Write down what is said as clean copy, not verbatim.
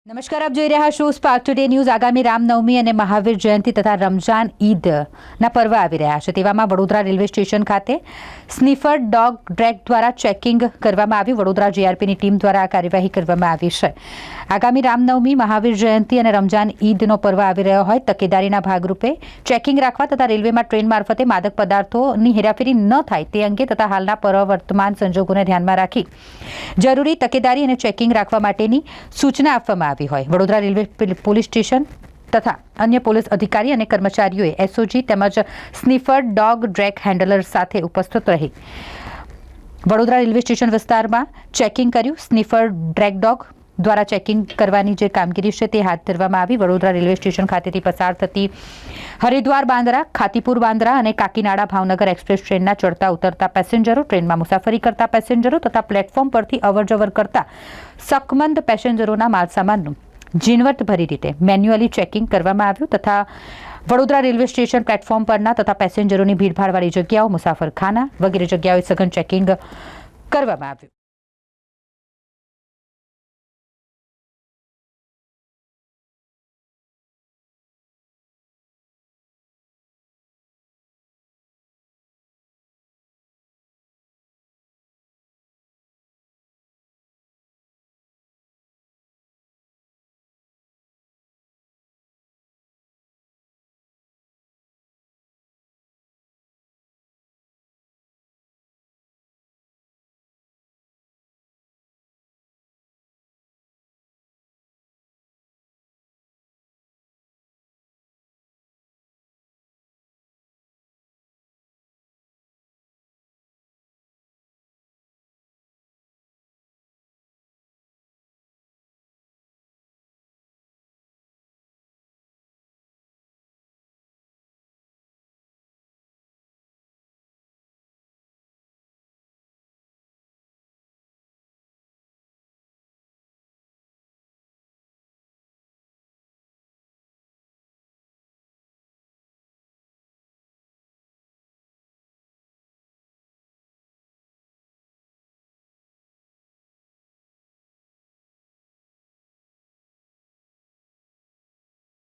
નમસ્કાર, આપ જોઈ રહ્યા છો સ્પાર્ક ટુડે ન્યૂઝ। આગામી રામનવમી અને મહાવીર જયંતિ તથા રમજાન ઈદના પર્વ આવી રહ્યા છે। તેવામાં વડોદરા રેલવે સ્ટેશન ખાતે સ્નીફર ડોગ ટ્રેક દ્વારા ચેકિંગ કરવામાં આવ્યું। વડોદરા જીઆરપીની ટીમ દ્વારા આ કાર્યવાહી કરવામાં આવી છે। આગામી રામનવમી, મહાવીર જયંતિ અને રમજાન ઈદનો પર્વ આવી રહ્યો હોય તકેદારીના ભાગરૂપે ચેકિંગ રાખવા તથા રેલવેમાં ટ્રેન મારફતે માદક પદાર્થોની હેરાફેરી ન થાય તે અંગે તથા હાલના વર્તમાન સંજોગોને ધ્યાનમાં રાખી જરૂરી તકેદારી અને ચેકિંગ રાખવા માટેની સૂચના આપવામાં આવી હોય। વડોદરા રેલવે પોલીસ સ્ટેશન તથા અન્ય પોલીસ અધિકારી અને કર્મચારીઓએ એસઓજી તેમજ સ્નીફર ડોગ ટ્રેક હેન્ડલર સાથે ઉપસ્થિત રહી વડોદરા રેલવે સ્ટેશન વિસ્તારમાં ચેકિંગ કર્યું। સ્નીફર ટ્રેક ડોગ દ્વારા ચેકિંગ કરવાની જે કામગીરી છે તે હાથ ધરવામાં આવી। વડોદરા રેલવે સ્ટેશન ખાતેથી પસાર થતી હરિદ્વાર બાંદ્રા, ખાતીપુર બાંદ્રા અને કાકીનાડા ભાવનગર એક્સપ્રેસ ટ્રેનના ચડતા ઉતરતા પેસેન્જરો, ટ્રેનમાં મુસાફરી કરતા પેસેન્જરો તથા પ્લેટફોર્મ પરથી અવરજવર કરતા શકમંદ પેસેન્જરોના માલસામાનનું ઝીણવટભરી રીતે મેન્યુઅલી ચેકિંગ કરવામાં આવ્યું તથા વડોદરા રેલવે સ્ટેશન પ્લેટફોર્મ પરના તથા પેસેન્જરોની ભીડભાડવાળી જગ્યાઓ, મુસાફરખાના વગેરે જગ્યાઓએ સઘન ચેકિંગ કરવામાં આવ્યું।